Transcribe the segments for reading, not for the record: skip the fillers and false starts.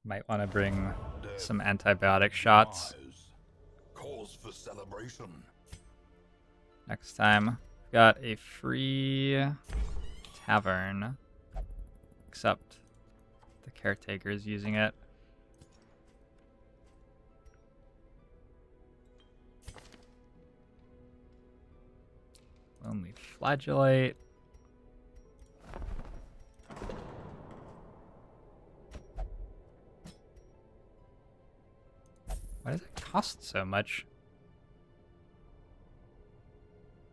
Might want to bring some antibiotic shots Cause for celebration. next time. Got a free tavern, except the caretaker is using it. Lonely flagellate. Why does it cost so much?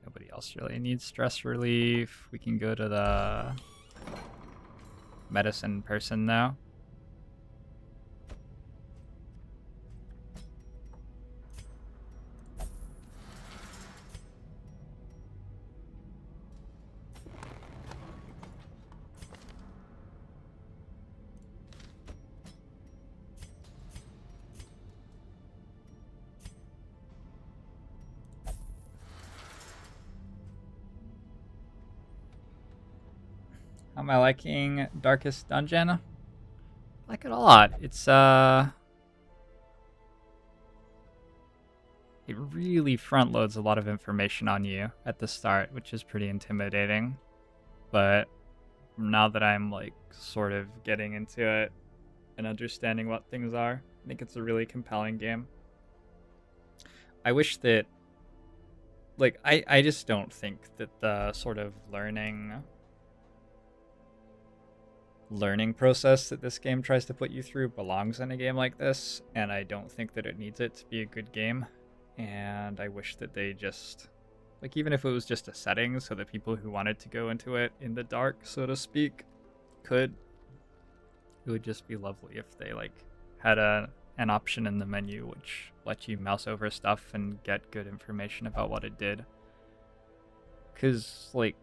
Nobody else really needs stress relief. We can go to the medicine person now. How am I liking Darkest Dungeon? I like it a lot. It's it really front loads a lot of information on you at the start, which is pretty intimidating. But now that I'm like sort of getting into it and understanding what things are, I think it's a really compelling game. I wish that like I just don't think that the sort of learning process that this game tries to put you through belongs in a game like this, and I don't think that it needs it to be a good game. And I wish that they just, like, even if it was just a setting so that people who wanted to go into it in the dark, so to speak, could, it would just be lovely if they like had an option in the menu which let you mouse over stuff and get good information about what it did. Because like,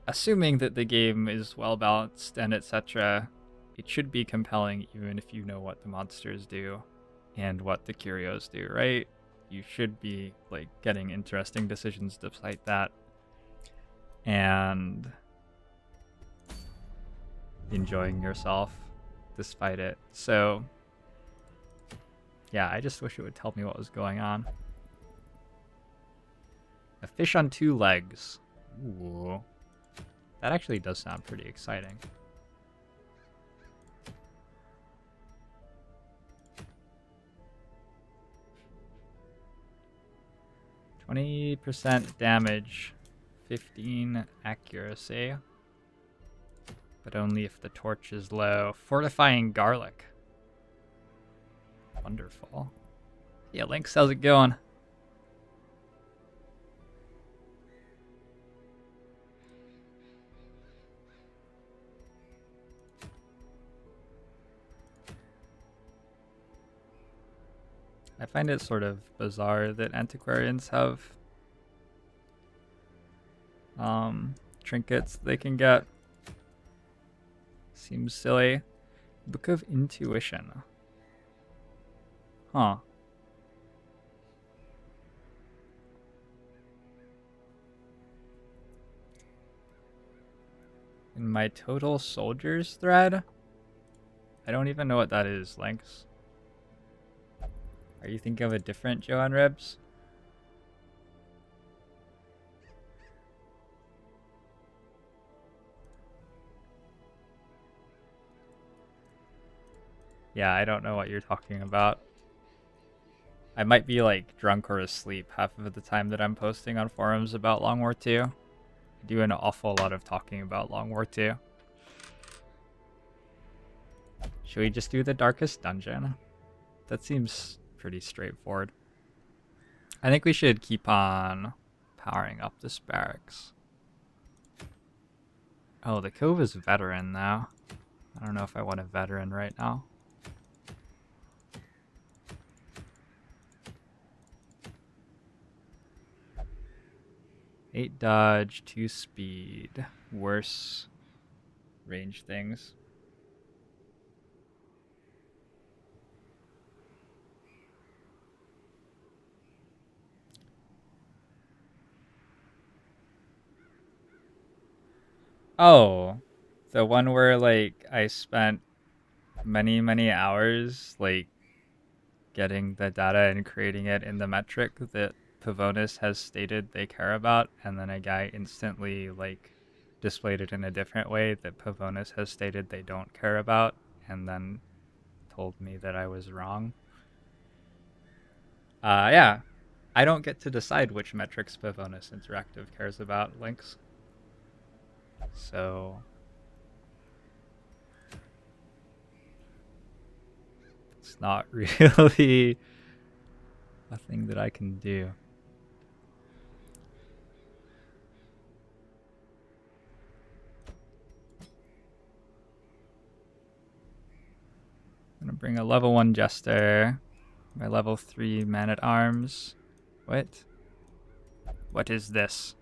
assuming that the game is well balanced and etc., it should be compelling even if you know what the monsters do and what the curios do, right? You should be like getting interesting decisions despite that and enjoying yourself despite it. So yeah, I just wish it would tell me what was going on. A fish on 2 legs. Ooh. That actually does sound pretty exciting. %20 damage, 15 accuracy, but only if the torch is low. Fortifying garlic. Wonderful. Yeah, Lynx, how's it going? I find it sort of bizarre that antiquarians have trinkets they can get. Seems silly. Book of Intuition. Huh. In my total soldiers thread? I don't even know what that is, Lynx. Are you thinking of a different JoINrbs? Yeah, I don't know what you're talking about. I might be like drunk or asleep half of the time that I'm posting on forums about Long War 2. I do an awful lot of talking about Long War 2. Should we just do the Darkest Dungeon? That seems pretty straightforward. I think we should keep on powering up this barracks. Oh, the Cove is veteran now. I don't know if I want a veteran right now. Eight dodge, 2 speed. Worse range things. Oh, the one where like I spent many hours, like getting the data and creating it in the metric that Pavonis has stated they care about, and then a guy instantly like displayed it in a different way that Pavonis has stated they don't care about, and then told me that I was wrong. Yeah, I don't get to decide which metrics Pavonis Interactive cares about, Links. So it's not really a thing that I can do. I'm gonna bring a level 1 Jester, my level 3 Man-at-Arms. What? What is this?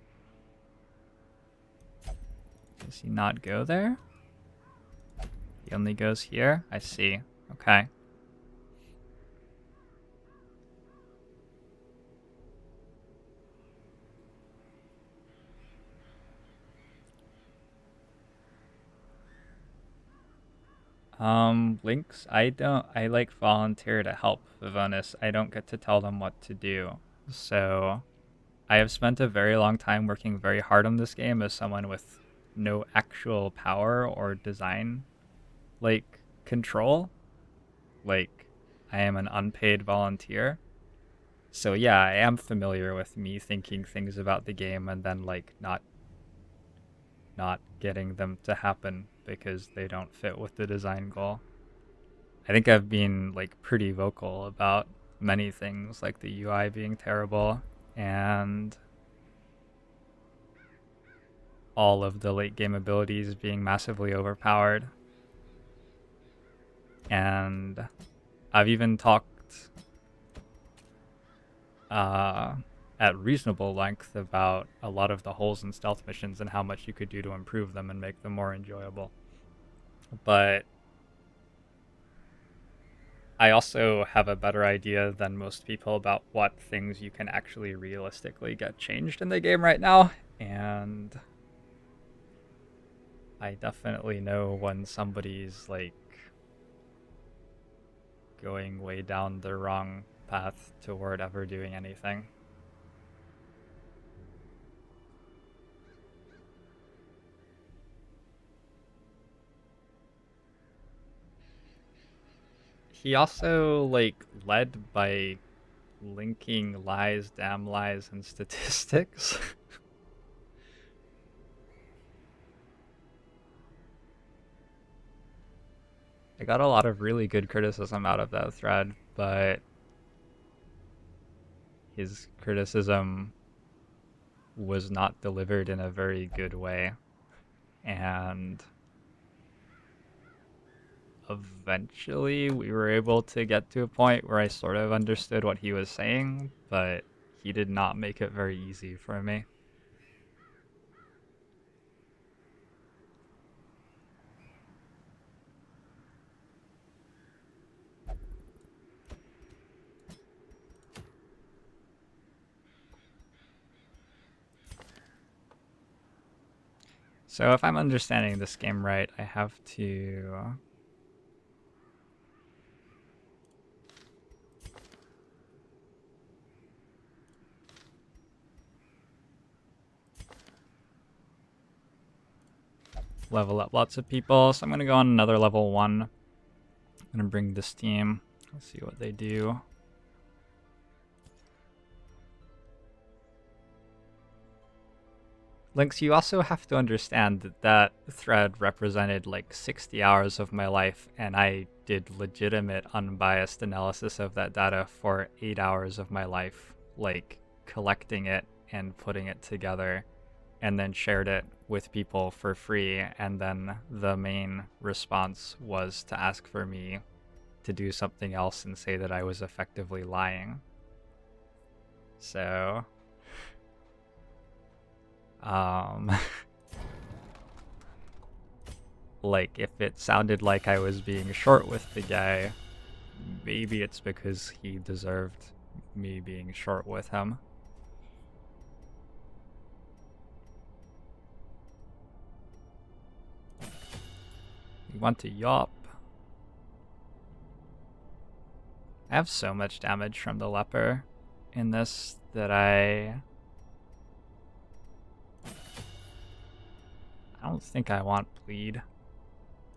Does he not go there? He only goes here? I see. Okay. Links, I like volunteer to help Vivonis. I don't get to tell them what to do. So, I have spent a very long time working very hard on this game as someone with no actual power or design, like, control. Like, I am an unpaid volunteer. So yeah, I am familiar with me thinking things about the game and then, like, not getting them to happen because they don't fit with the design goal. I think I've been like pretty vocal about many things, like the UI being terrible and all of the late game abilities being massively overpowered. And I've even talked at reasonable length about a lot of the holes in stealth missions and how much you could do to improve them and make them more enjoyable. But I also have a better idea than most people about what things you can actually realistically get changed in the game right now, and I definitely know when somebody's like going way down the wrong path toward ever doing anything. He also like led by linking lies, damn lies, and statistics. I got a lot of really good criticism out of that thread, but his criticism was not delivered in a very good way. And eventually we were able to get to a point where I sort of understood what he was saying, but he did not make it very easy for me. So if I'm understanding this game right, I have to level up lots of people. So I'm going to go on another level 1. I'm going to bring this team. Let's see what they do. Links, you also have to understand that that thread represented like 60 hours of my life, and I did legitimate unbiased analysis of that data for 8 hours of my life, like collecting it and putting it together, and then shared it with people for free, and then the main response was to ask for me to do something else and say that I was effectively lying. So like, if it sounded like I was being short with the guy, maybe it's because he deserved me being short with him. You want to yop? have so much damage from the leper in this that I don't think I want bleed.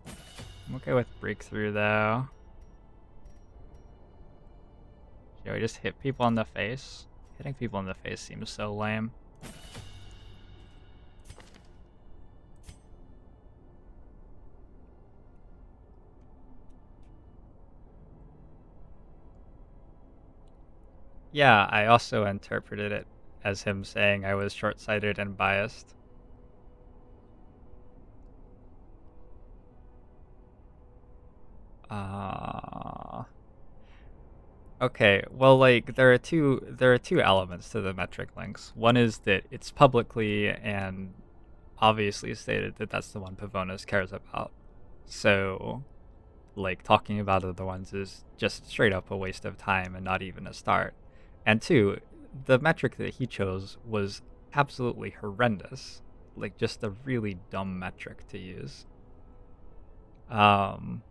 I'm okay with breakthrough though. Should I just hit people in the face? Hitting people in the face seems so lame. Yeah, I also interpreted it as him saying I was short-sighted and biased. Okay, well, like there are two elements to the metric links. One is that it's publicly and obviously stated that that's the one Pavonis cares about. So, like talking about other ones is just straight up a waste of time and not even a start. And two, the metric that he chose was absolutely horrendous. Like just a really dumb metric to use. And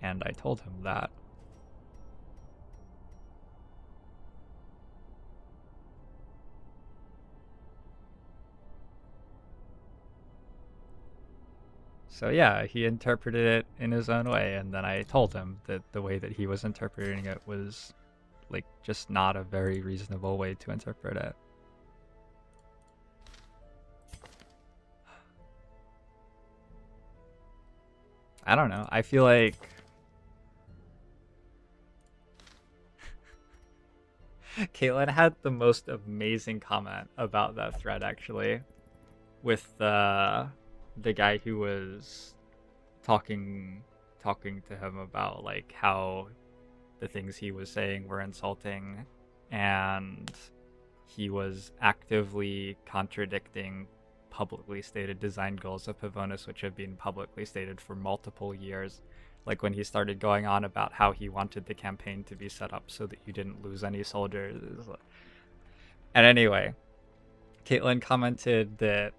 I told him that. So yeah, he interpreted it in his own way, and then I told him that the way that he was interpreting it was like just not a very reasonable way to interpret it. I don't know. I feel like Caitlin had the most amazing comment about that thread actually, with the guy who was talking to him about like how the things he was saying were insulting, and he was actively contradicting publicly stated design goals of Pavonis, which have been publicly stated for multiple years. Like when he started going on about how he wanted the campaign to be set up so that you didn't lose any soldiers. And anyway, Caitlin commented that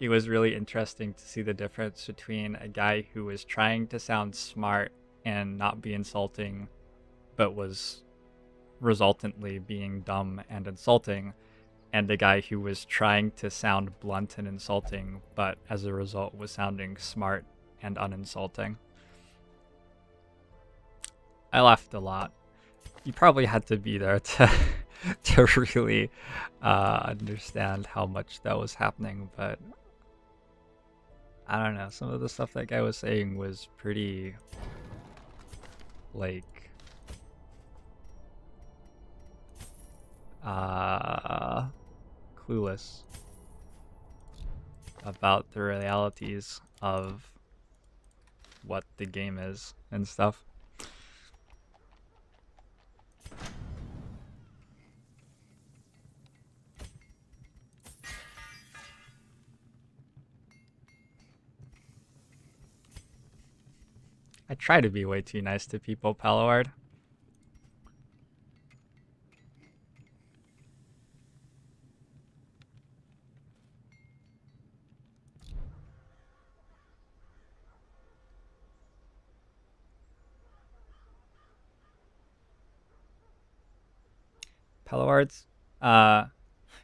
it was really interesting to see the difference between a guy who was trying to sound smart and not be insulting, but was resultantly being dumb and insulting, and a guy who was trying to sound blunt and insulting, but as a result was sounding smart and uninsulting. I laughed a lot. You probably had to be there to to really understand how much that was happening, but I don't know. Some of the stuff that guy was saying was pretty, like, clueless about the realities of what the game is and stuff. I try to be way too nice to people, Palaward. Palawards,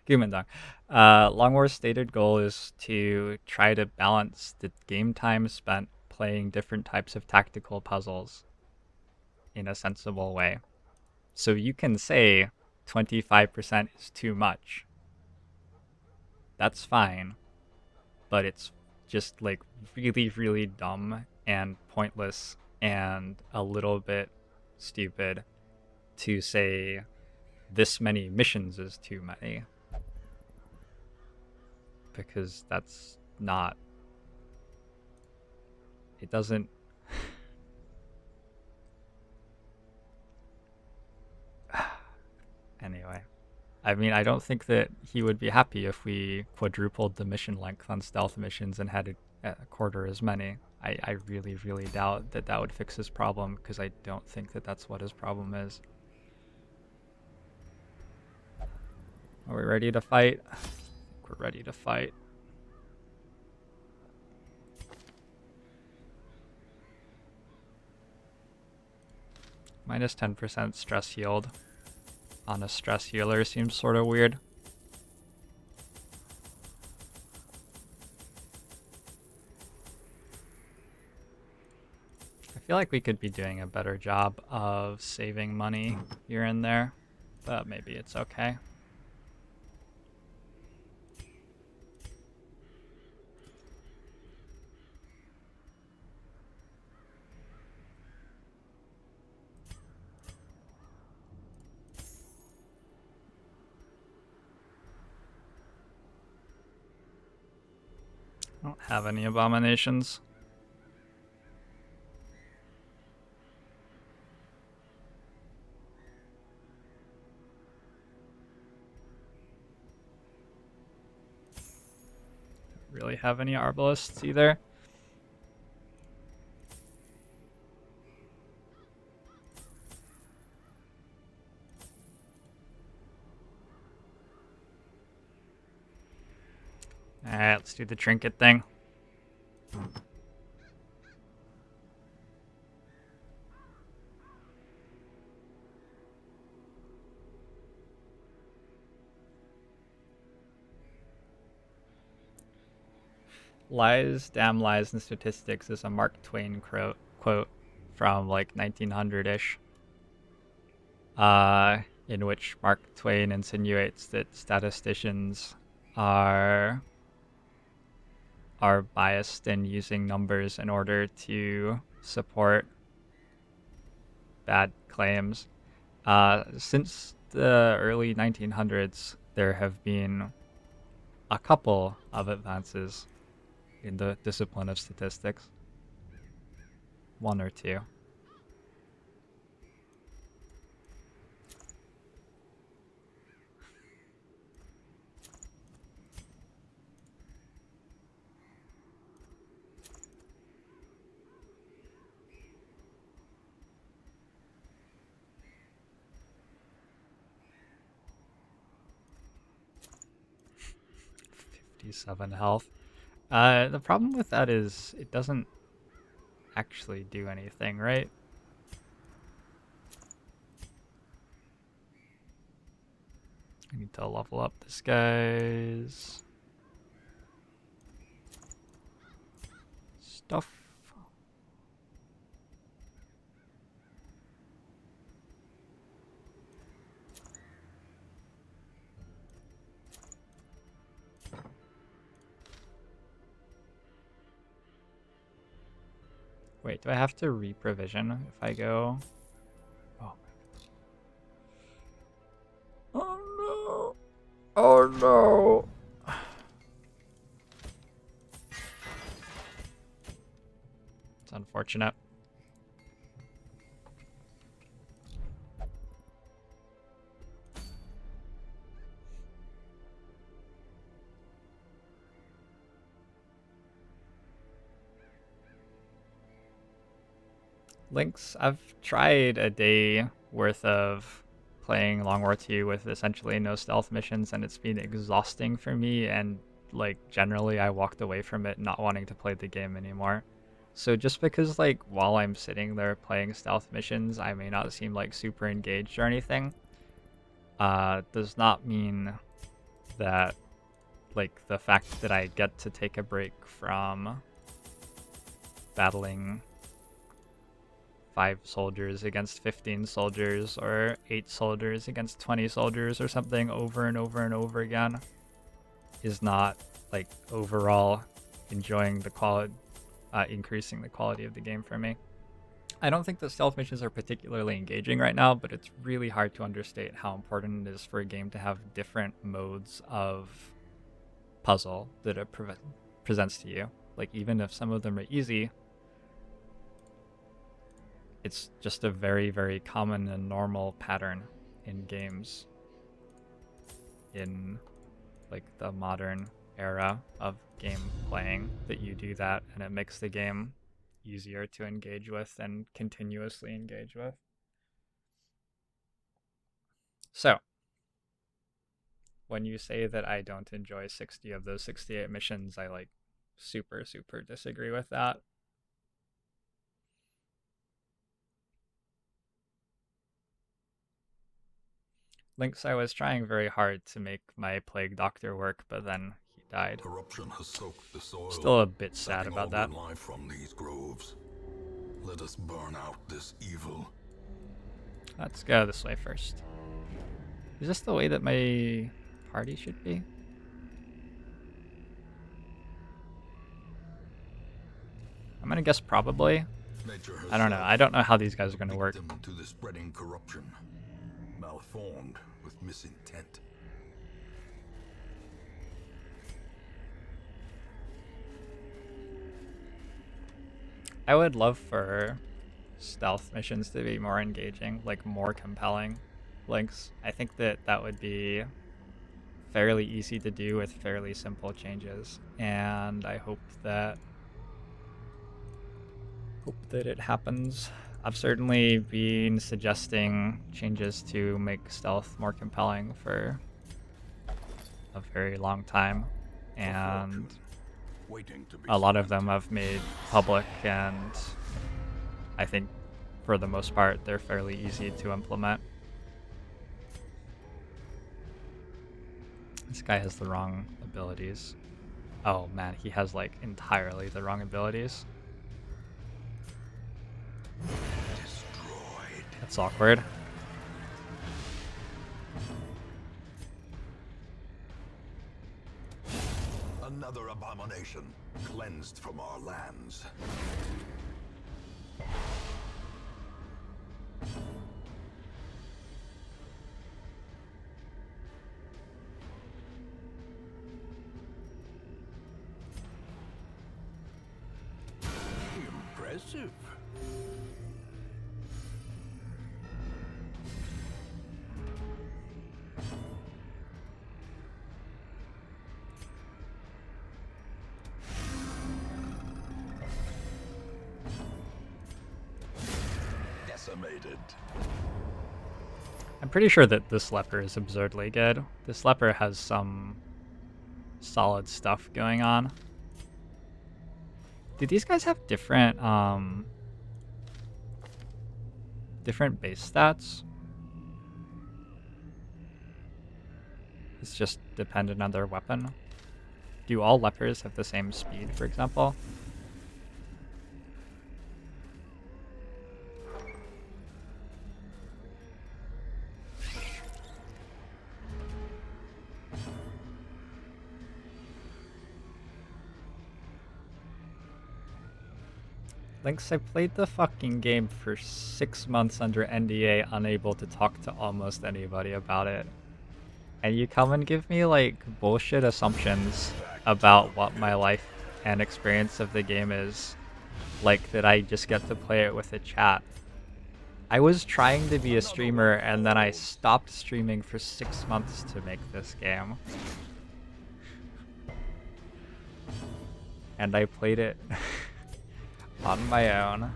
Gumendong. Long War's stated goal is to try to balance the game time spent playing different types of tactical puzzles in a sensible way. So you can say 25% is too much. That's fine. But it's just like really, really dumb and pointless and a little bit stupid to say this many missions is too many. Because that's not... It doesn't... Anyway. I mean, I don't think that he would be happy if we quadrupled the mission length on stealth missions and had a quarter as many. I really, really doubt that that would fix his problem, because I don't think that that's what his problem is. Are we ready to fight? I think we're ready to fight. Minus 10% stress healed on a stress healer seems sort of weird. I feel like we could be doing a better job of saving money here and there, but maybe it's okay. I don't have any abominations. Really have any arbalists either. Alright, let's do the trinket thing. Lies, Damn Lies, and Statistics is a Mark Twain quote from like 1900-ish, in which Mark Twain insinuates that statisticians are biased in using numbers in order to support bad claims. Since the early 1900s, there have been a couple of advances in the discipline of statistics. One or two. .57 health. The problem with that is it doesn't actually do anything, right? I need to level up this guy's stuff. Wait, do I have to re-provision if I go? Oh my goodness. Oh no! Oh no! It's unfortunate. Links, I've tried a day worth of playing Long War 2 with essentially no stealth missions, and it's been exhausting for me, and like generally I walked away from it not wanting to play the game anymore. So just because like while I'm sitting there playing stealth missions I may not seem like super engaged or anything, does not mean that like the fact that I get to take a break from battling 5 soldiers against 15 soldiers or 8 soldiers against 20 soldiers or something over and over and over again is not like overall enjoying the quality, increasing the quality of the game for me. I don't think that stealth missions are particularly engaging right now, but it's really hard to understate how important it is for a game to have different modes of puzzle that it presents to you. Like even if some of them are easy, it's just a very, very common and normal pattern in games in like the modern era of game playing that you do that, and it makes the game easier to engage with and continuously engage with. So, when you say that I don't enjoy 60 of those 68 missions, I like super, super disagree with that. Lynx, I was trying very hard to make my Plague Doctor work, but then he died. Corruption has soaked the soil. Still a bit sad sucking about all that. good life from these groves. Let us burn out this evil. Let's go this way first. Is this the way that my party should be? I'm gonna guess probably. I don't know. I don't know how these guys are gonna work. To the spreading corruption, malformed with misintent. I would love for stealth missions to be more engaging, like more compelling links. I think that that would be fairly easy to do with fairly simple changes, and I hope that it happens. I've certainly been suggesting changes to make stealth more compelling for a very long time, and a lot of them I've made public, and I think for the most part they're fairly easy to implement. This guy has the wrong abilities. Oh man, he has like entirely the wrong abilities. Destroyed. That's awkward. Another abomination cleansed from our lands. Impressive. Decimated. I'm pretty sure that this leper is absurdly good. This leper has some solid stuff going on. Do these guys have different different base stats? It's just dependent on their weapon. Do all lepers have the same speed, for example? Lynx, I played the fucking game for 6 months under NDA, unable to talk to almost anybody about it. And you come and give me, like, bullshit assumptions about what my life and experience of the game is. Like, that I just get to play it with a chat. I was trying to be a streamer, and then I stopped streaming for 6 months to make this game. And I played it on my own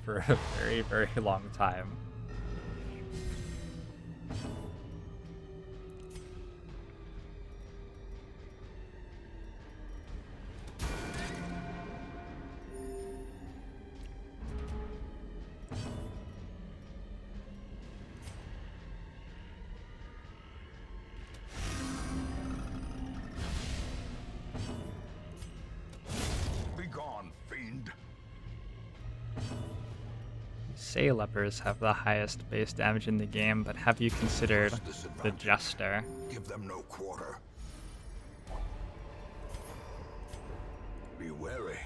for a very, very long time. Say lepers have the highest base damage in the game, but have you considered the Jester? Give them no quarter. Be wary.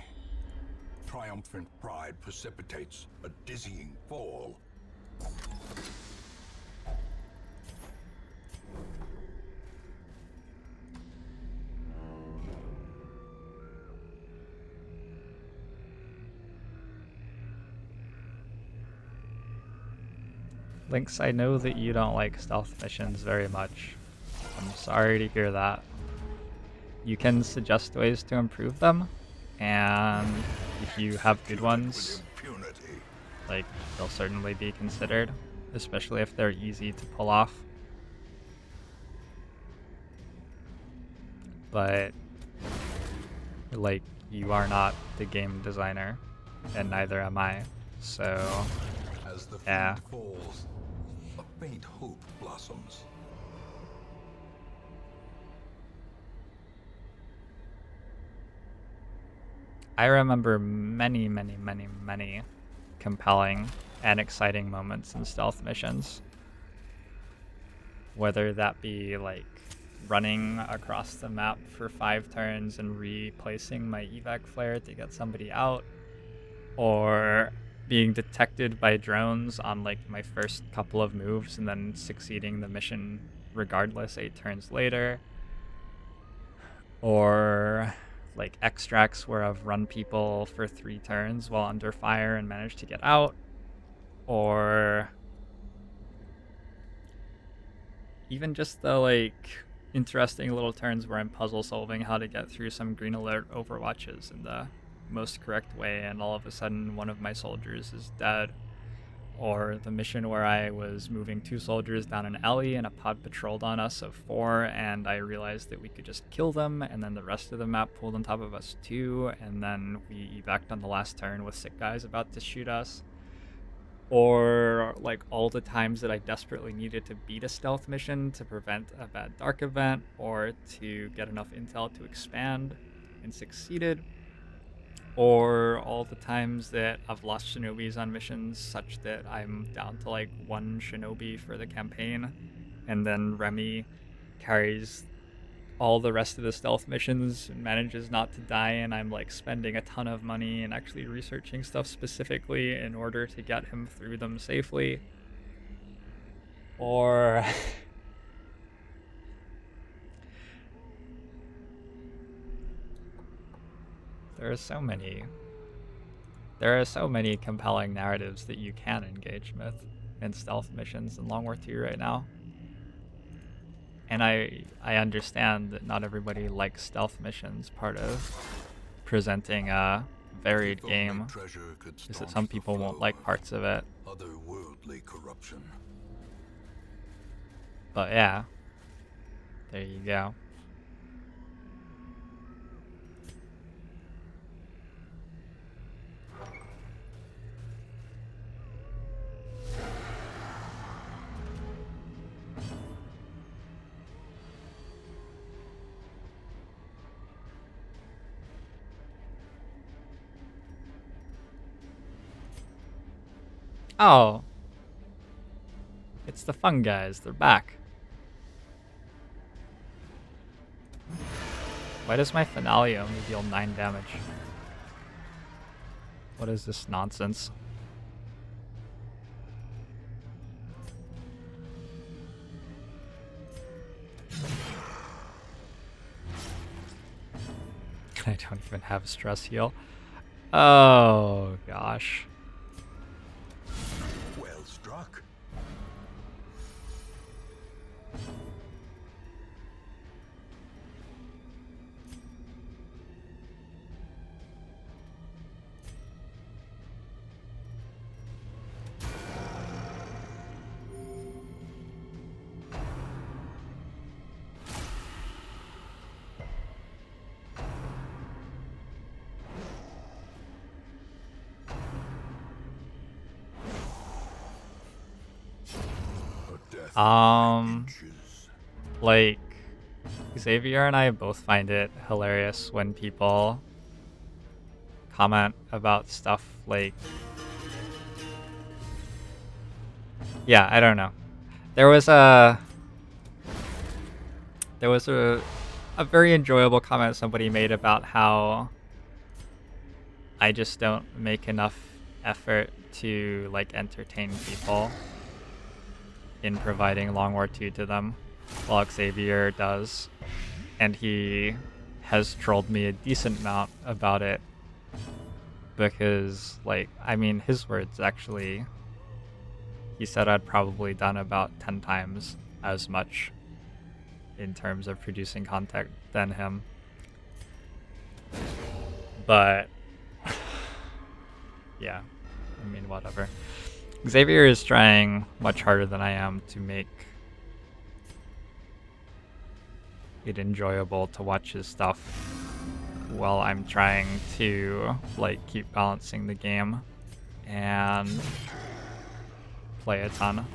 Triumphant pride precipitates a dizzying fall. Lynx, I know that you don't like stealth missions very much. I'm sorry to hear that. You can suggest ways to improve them, and if you have good ones, like, they'll certainly be considered, especially if they're easy to pull off. But, like, you are not the game designer, and neither am I, so as the yeah. falls, a faint hope blossoms. I remember many, many, many, many compelling and exciting moments in stealth missions. Whether that be like running across the map for 5 turns and replacing my evac flare to get somebody out, or being detected by drones on like my first couple of moves and then succeeding the mission regardless 8 turns later, or like extracts where I've run people for 3 turns while under fire and managed to get out, or even just the like interesting little turns where I'm puzzle solving how to get through some green alert overwatches in the most correct way and all of a sudden one of my soldiers is dead. Or the mission where I was moving 2 soldiers down an alley and a pod patrolled on us of 4 and I realized that we could just kill them and then the rest of the map pulled on top of us too and then we evac'd on the last turn with sick guys about to shoot us. Or like all the times that I desperately needed to beat a stealth mission to prevent a bad dark event or to get enough intel to expand and succeeded. Or all the times that I've lost shinobis on missions such that I'm down to like 1 shinobi for the campaign and then Remy carries all the rest of the stealth missions and manages not to die and I'm like spending a ton of money and actually researching stuff specifically in order to get him through them safely. Or there are so many compelling narratives that you can engage with in stealth missions in Long War 2 right now. And I understand that not everybody likes stealth missions. Part of presenting a varied game is that some people won't like parts of it. Otherworldly corruption. But yeah, there you go. Oh, it's the fun guys. They're back. Why does my finale only deal 9 damage? What is this nonsense? I don't even have stress heal. Oh gosh. Well struck. Like, Xavier and I both find it hilarious when people comment about stuff like, yeah, I don't know. There was a very enjoyable comment somebody made about how I just don't make enough effort to like entertain people in providing Long War 2 to them, while Xavier does. And he has trolled me a decent amount about it because, like, I mean, his words actually, he said I'd probably done about 10 times as much in terms of producing content than him. But, yeah, I mean, whatever. Xavier is trying much harder than I am to make it enjoyable to watch his stuff while I'm trying to like keep balancing the game and play a ton.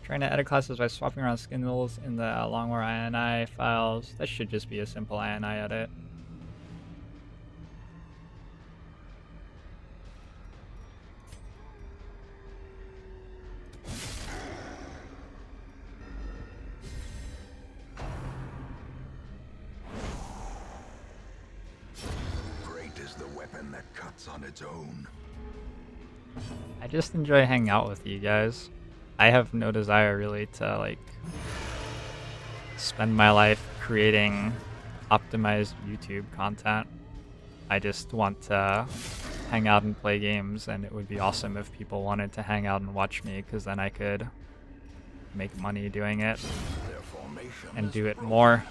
Trying to edit classes by swapping around skills in the Longwar INI files. That should just be a simple INI edit. Great is the weapon that cuts on its own. I just enjoy hanging out with you guys. I have no desire really to like spend my life creating optimized YouTube content. I just want to hang out and play games, and it would be awesome if people wanted to hang out and watch me, because then I could make money doing it Their formation and is do it broken. more.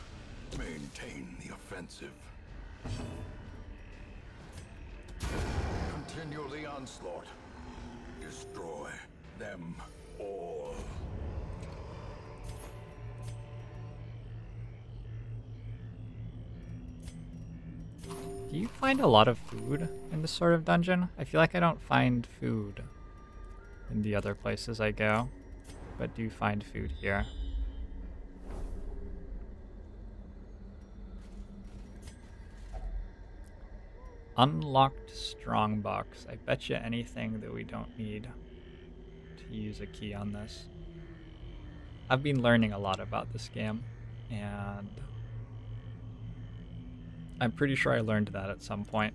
Maintain the offensive. Continue the onslaught. Destroy them all. Do you find a lot of food in this sort of dungeon? I feel like I don't find food in the other places I go, but do find food here. Unlocked strongbox. I bet you anything that we don't need to use a key on this. I've been learning a lot about this game, and I'm pretty sure I learned that at some point.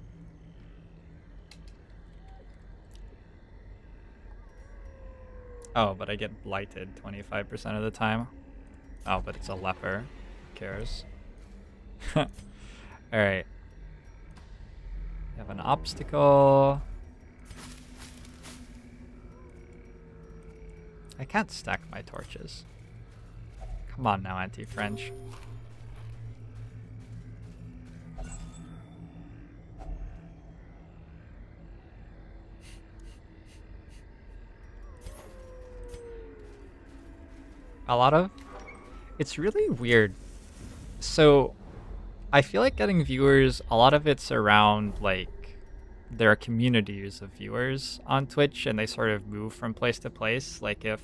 Oh, but I get blighted 25% of the time. Oh, but it's a leper. Who cares? Alright. We have an obstacle. I can't stack my torches. Come on now, anti-French. It's really weird. So I feel like getting viewers, a lot of it's around like there are communities of viewers on Twitch, and they sort of move from place to place. Like if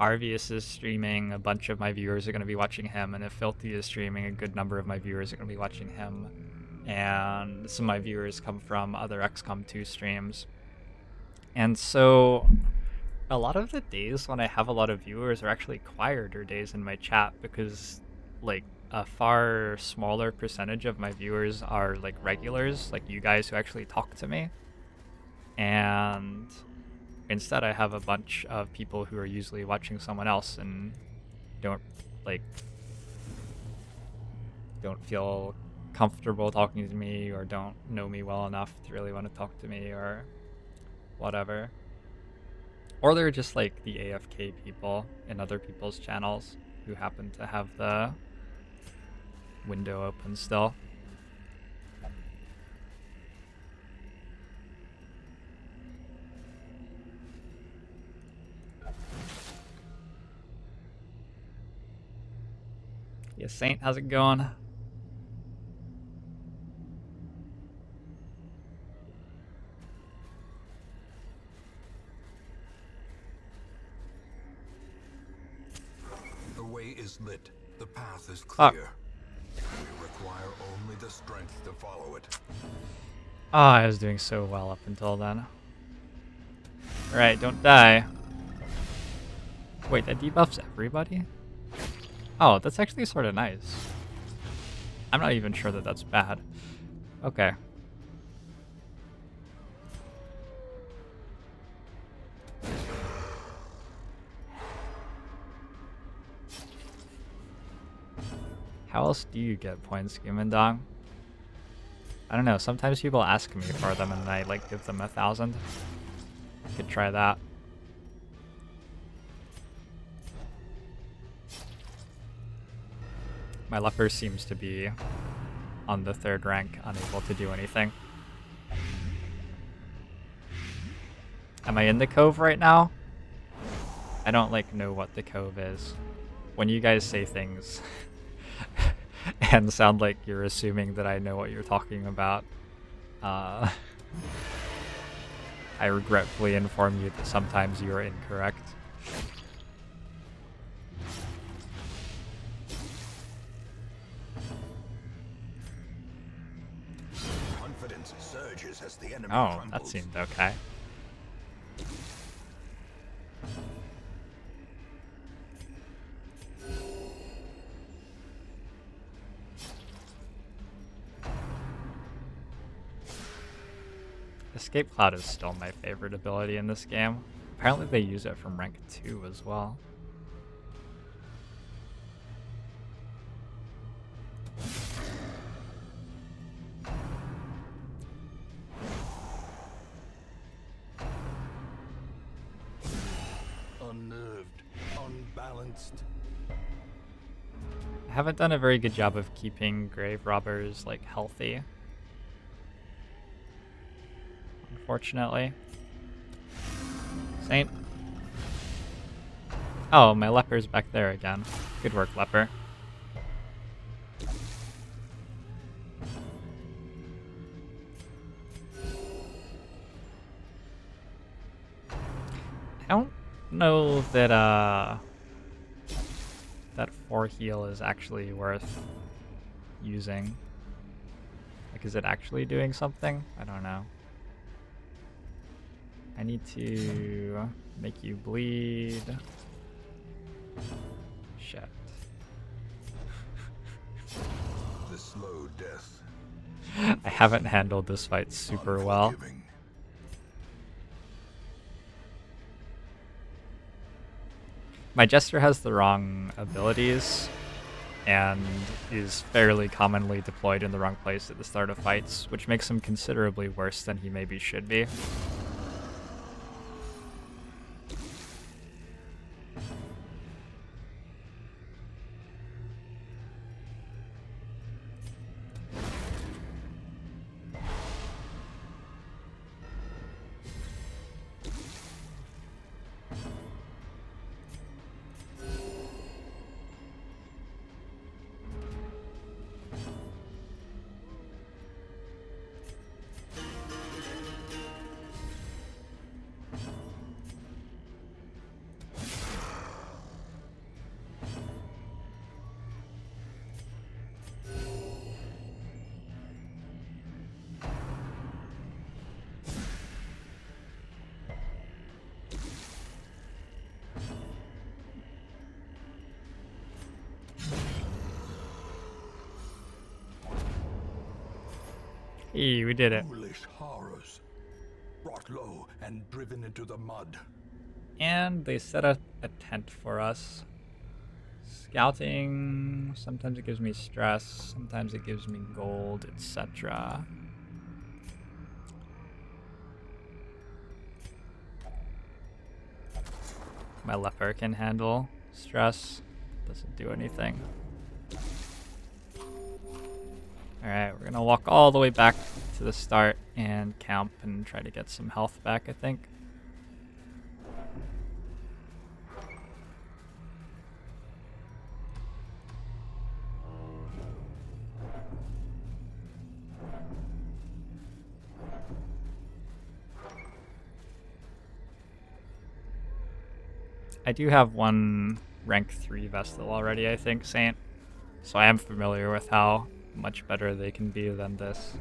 Arvius is streaming, a bunch of my viewers are going to be watching him, and if Filthy is streaming, a good number of my viewers are going to be watching him. And some of my viewers come from other XCOM 2 streams. And so a lot of the days when I have a lot of viewers are actually quieter days in my chat, because like a far smaller percentage of my viewers are like regulars, like you guys who actually talk to me. And instead I have a bunch of people who are usually watching someone else and don't feel comfortable talking to me, or don't know me well enough to really want to talk to me, or whatever. Or they're just like the AFK people in other people's channels who happen to have the window open still. Yeah, Saint, how's it going? The way is lit. The path is clear. We require only the strength to follow it. Oh, I was doing so well up until then. Alright, don't die. Wait, that debuffs everybody? Oh, that's actually sort of nice. I'm not even sure that that's bad. Okay. How else do you get points, Gumendong? I don't know, sometimes people ask me for them and I like give them 1,000. Could try that. My leper seems to be on the 3rd rank, unable to do anything. Am I in the cove right now? I don't like know what the cove is. When you guys say things and sound like you're assuming that I know what you're talking about, I regretfully inform you that sometimes you are incorrect. enemy Oh, that trembles. seemed okay. Escape Cloud is still my favorite ability in this game. Apparently they use it from rank 2 as well. Unnerved, unbalanced. I haven't done a very good job of keeping grave robbers like healthy, unfortunately. Saint. Oh, my leper's back there again. Good work, leper. I don't know that that 4 heal is actually worth using. Like, is it actually doing something? I don't know. I need to make you bleed. Shit. The slow death. I haven't handled this fight super well. Unforgiving. My Jester has the wrong abilities and is fairly commonly deployed in the wrong place at the start of fights, which makes him considerably worse than he maybe should be. Hey, we did it. Foolish horrors. Brought low and driven into the mud. And they set up a tent for us. Scouting, sometimes it gives me stress, sometimes it gives me gold, etc. My leper can handle stress, doesn't do anything. Alright, we're gonna walk all the way back to the start and camp and try to get some health back, I think. I do have one rank 3 Vestal already, I think, Saint. So I am familiar with how much better they can be than this.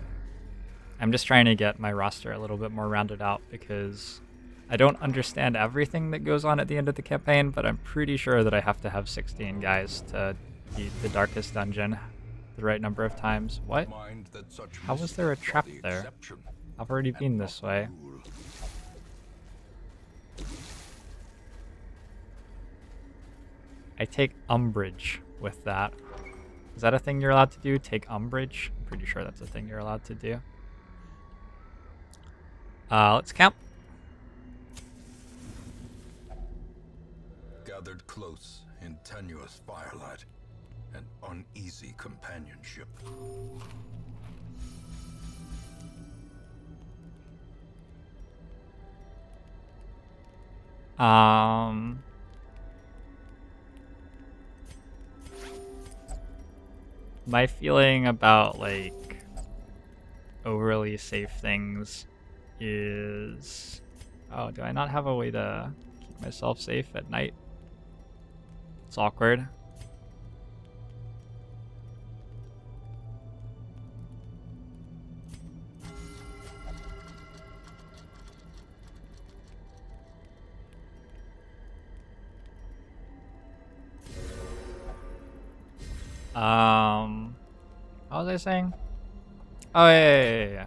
I'm just trying to get my roster a little bit more rounded out because I don't understand everything that goes on at the end of the campaign, but I'm pretty sure that I have to have 16 guys to beat the darkest dungeon the right number of times. What? Mind that such How was there a mistakes are trap the there? exception I've already and been not this the way. rule. I take umbrage with that. Is that a thing you're allowed to do? Take umbrage? I'm pretty sure that's a thing you're allowed to do. Let's camp. Gathered close in tenuous firelight and uneasy companionship. My feeling about like overly safe things is, oh, do I not have a way to keep myself safe at night? It's awkward. What was I saying? Oh yeah.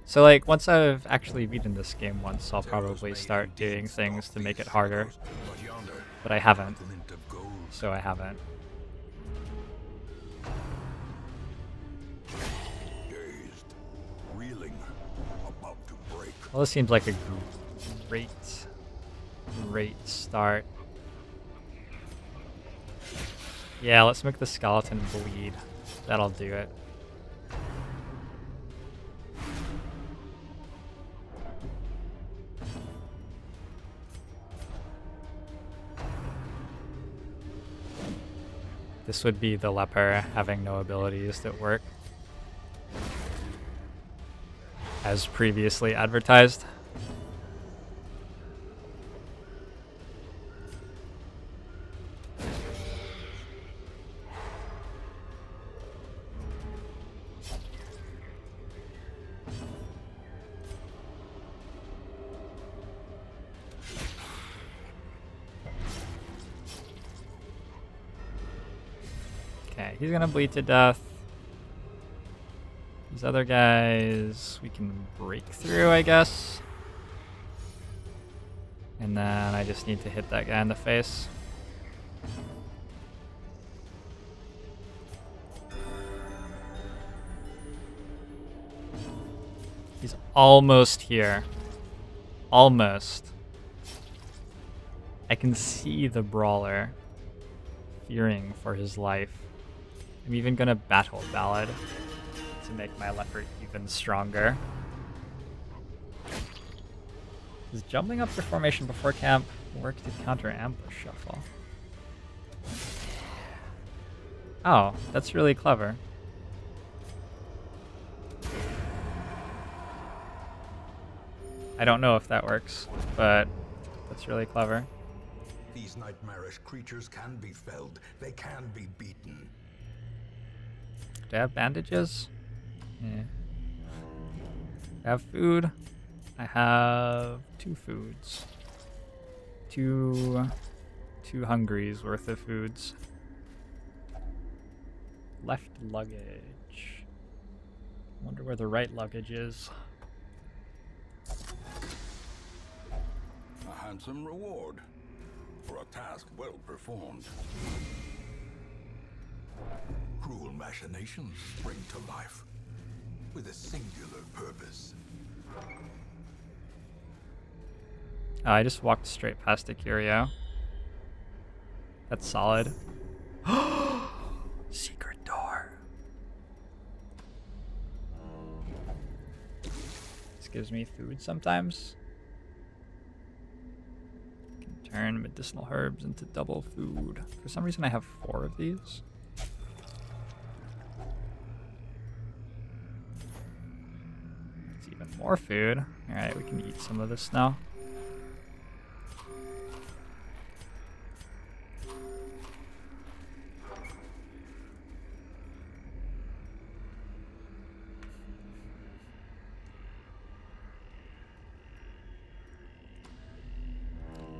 So like once I've actually beaten this game once, I'll probably start doing things to make it harder. But I haven't. So I haven't. Well, this seems like a great start. Yeah, let's make the skeleton bleed. That'll do it. This would be the leper having no abilities that work, as previously advertised. Okay, he's gonna bleed to death. These other guys we can break through, I guess. And then I just need to hit that guy in the face. He's almost here. Almost. I can see the brawler fearing for his life. I'm even gonna battle ballad to make my leper even stronger. Does jumping up your formation before camp work to counter ambush shuffle? Oh, that's really clever. I don't know if that works, but that's really clever. These nightmarish creatures can be felled. They can be beaten. Do I have bandages? Yeah. I have food. I have 2 foods. Two hungries worth of foods. Left luggage. Wonder where the right luggage is. A handsome reward for a task well performed. Cruel machinations spring to life with a singular purpose. Oh, I just walked straight past a curio. That's solid. Secret door. This gives me food sometimes. Can turn medicinal herbs into double food. For some reason I have 4 of these. It's even more food. Alright, we can eat some of this now.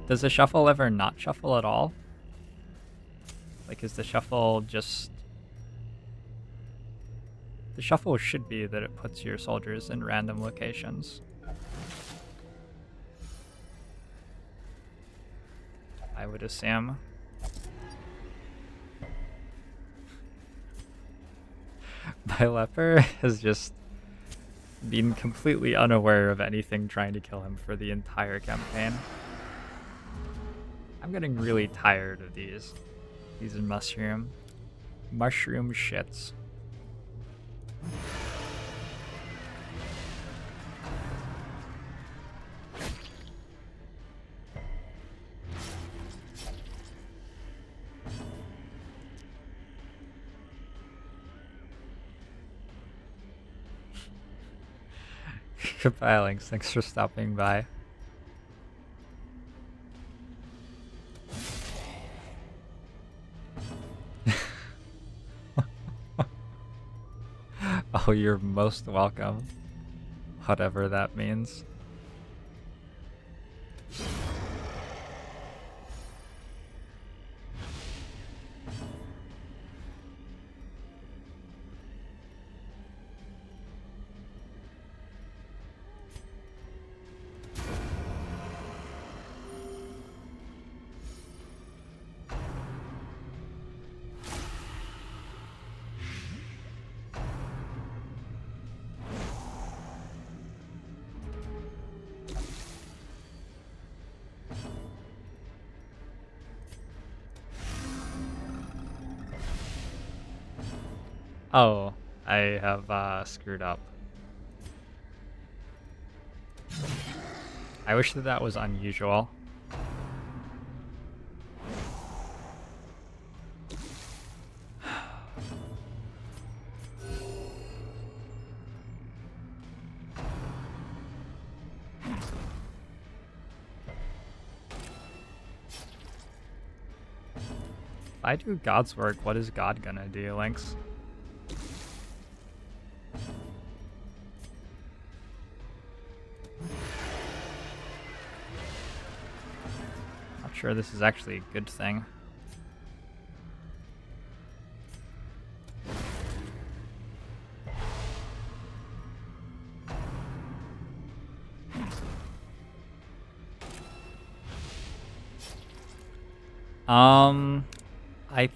Does the shuffle ever not shuffle at all? Like, is the shuffle just... The shuffle should be that it puts your soldiers in random locations. I would assume. My leper has just been completely unaware of anything trying to kill him for the entire campaign. I'm getting really tired of these. These are mushroom shits. Goodbye, Lynx. Thanks for stopping by. Oh, you're most welcome. Whatever that means. Oh, I have screwed up. I wish that that was unusual. If I do God's work, what is God gonna do, Lynx? Not sure this is actually a good thing. I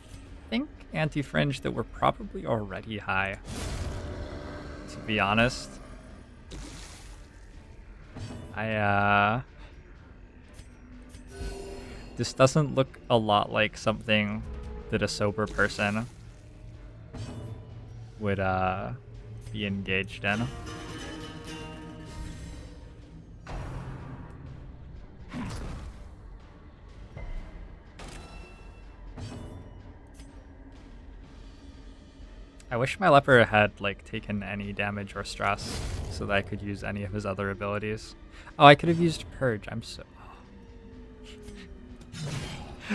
think anti-fringe that we're probably already high, to be honest. This doesn't look a lot like something that a sober person would, be engaged in. I wish my leper had, like, taken any damage or stress so that I could use any of his other abilities. Oh, I could have used Purge. I'm so...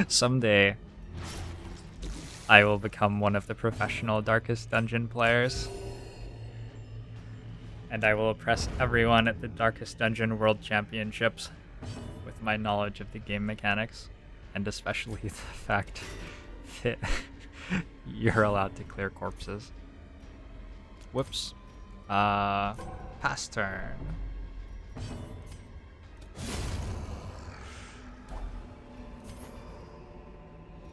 Someday, I will become one of the professional Darkest Dungeon players. And I will oppress everyone at the Darkest Dungeon World Championships with my knowledge of the game mechanics. And especially the fact that you're allowed to clear corpses. Whoops. Pass turn.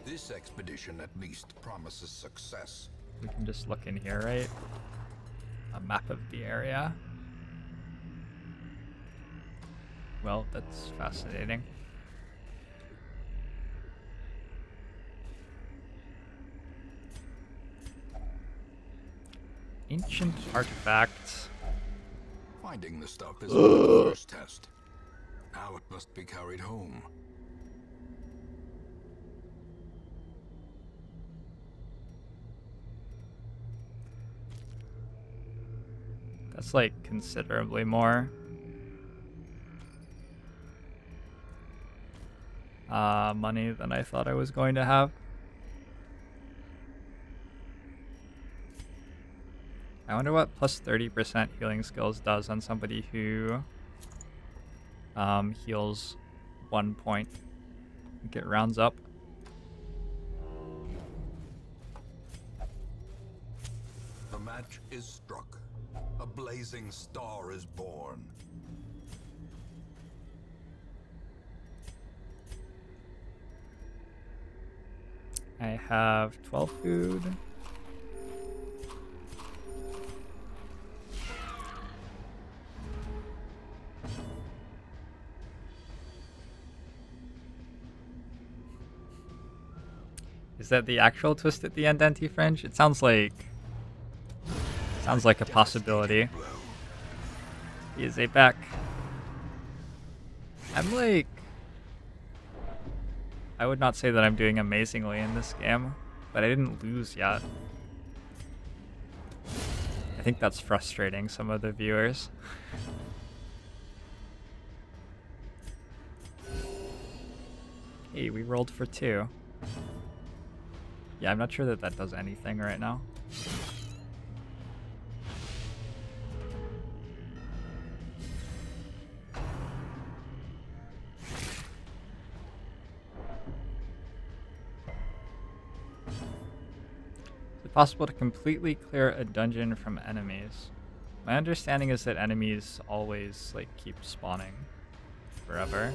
This expedition at least promises success. We can just look in here, right? A map of the area. Well, that's fascinating. Ancient artifact. Finding the stuff is the first test. Now it must be carried home. That's like considerably more. Money than I thought I was going to have. I wonder what plus 30% healing skills does on somebody who heals 1 point. I think it rounds up. The match is struck. A blazing star is born. I have 12 food. Is that the actual twist at the end, anti-fringe? It sounds like a possibility. Is a back. I'm like, I would not say that I'm doing amazingly in this game, but I didn't lose yet. I think that's frustrating some of the viewers. Hey, we rolled for 2. Yeah, I'm not sure that that does anything right now. Is it possible to completely clear a dungeon from enemies? My understanding is that enemies always, like, keep spawning forever.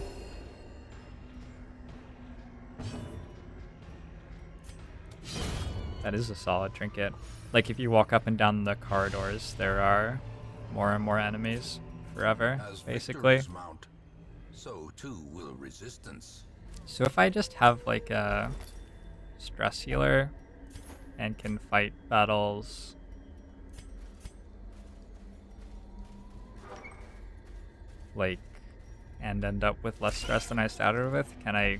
That is a solid trinket. Like, if you walk up and down the corridors, there are more and more enemies forever, As basically. victories mount, so too will resistance. So if I just have, like, a stress healer and can fight battles like, and end up with less stress than I started with? Can I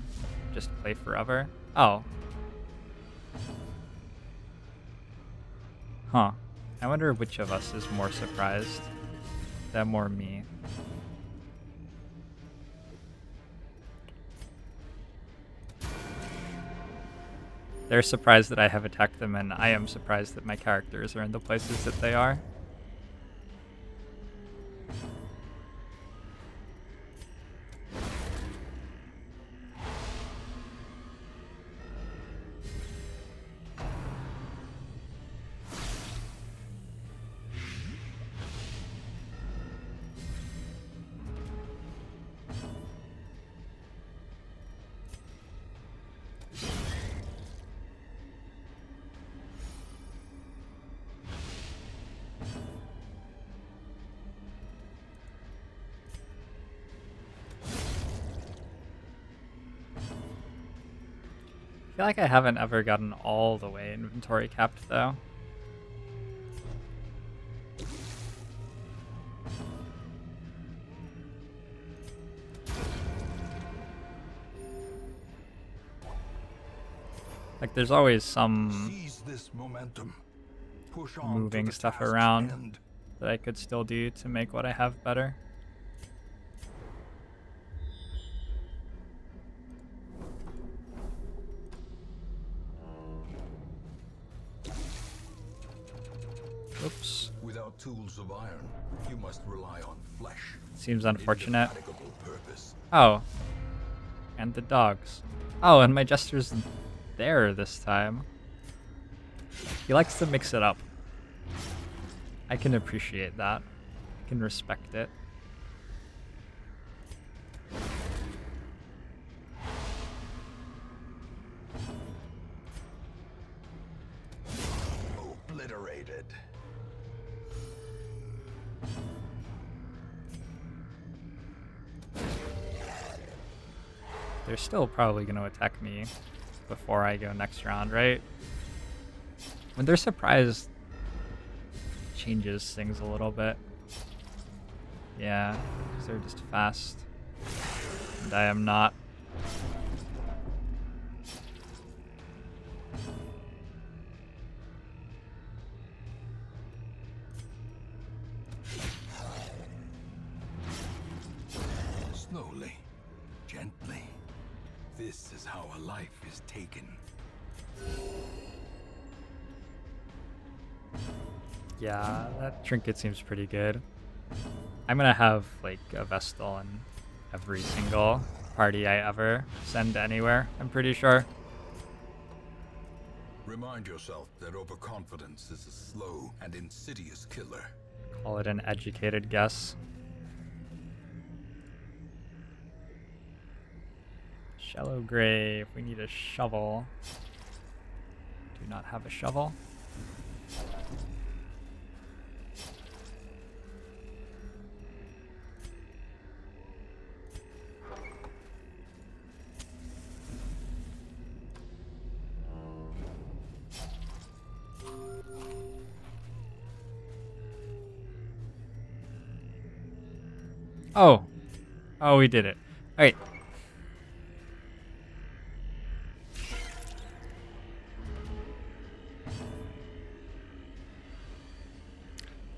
just play forever? Oh. Huh. I wonder which of us is more surprised. Them or me. They're surprised that I have attacked them, and I am surprised that my characters are in the places that they are. I feel like I haven't ever gotten all the way inventory capped, though. Like, there's always some Seize this momentum. Push on moving to the stuff task's around end. that I could still do to make what I have better. Oops. Without tools of iron, you must rely on flesh. Seems unfortunate. Indefatigable purpose. Oh. And the dogs. Oh, and my jester's there this time. He likes to mix it up. I can appreciate that. I can respect it. Obliterated. They're still probably going to attack me before I go next round, right? When they're surprised, changes things a little bit. Yeah, because they're just fast. And I am not. Slowly, gently. This is how a life is taken. Yeah, that trinket seems pretty good. I'm gonna have like a Vestal in every single party I ever send anywhere, I'm pretty sure. Remind yourself that overconfidence is a slow and insidious killer. Call it an educated guess. Shallow grave, we need a shovel. Do not have a shovel. Oh. Oh, we did it. Alright.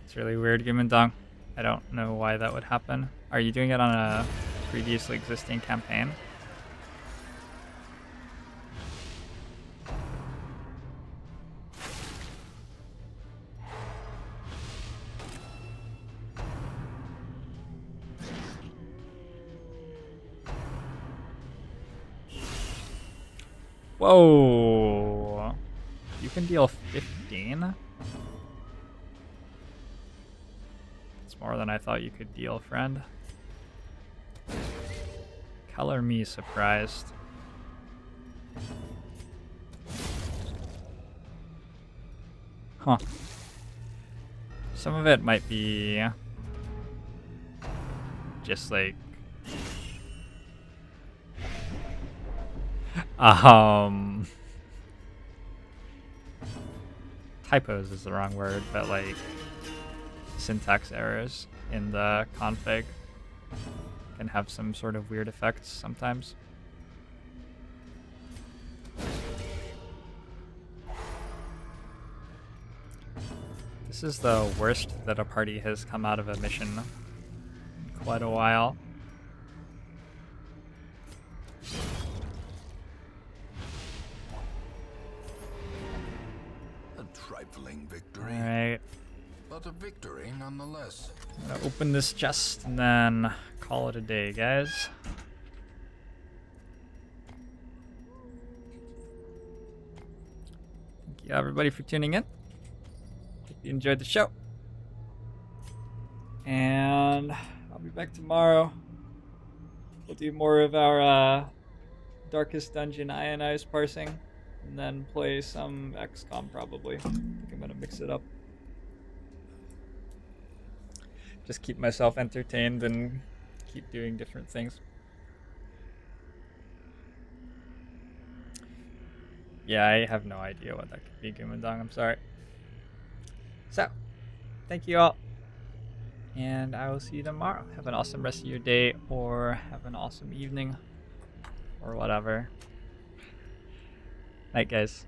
It's really weird, Gumendong. I don't know why that would happen. Are you doing it on a previously existing campaign? Whoa! You can deal 15? It's more than I thought you could deal, friend. Color me surprised. Huh. Some of it might be just like typos is the wrong word, but like syntax errors in the config. can have some sort of weird effects sometimes. This is the worst that a party has come out of a mission in quite a while. A trifling victory. Alright. But a victory nonetheless. I'm gonna open this chest and then call it a day, guys. Thank you everybody for tuning in. Hope you enjoyed the show. And I'll be back tomorrow. We'll do more of our Darkest Dungeon ionized parsing. And then play some XCOM probably. I think I'm gonna mix it up. Just keep myself entertained and keep doing different things. Yeah, I have no idea what that could be, Gumandong. I'm sorry. So, thank you all. And I will see you tomorrow. Have an awesome rest of your day, or have an awesome evening, or whatever. Night, guys.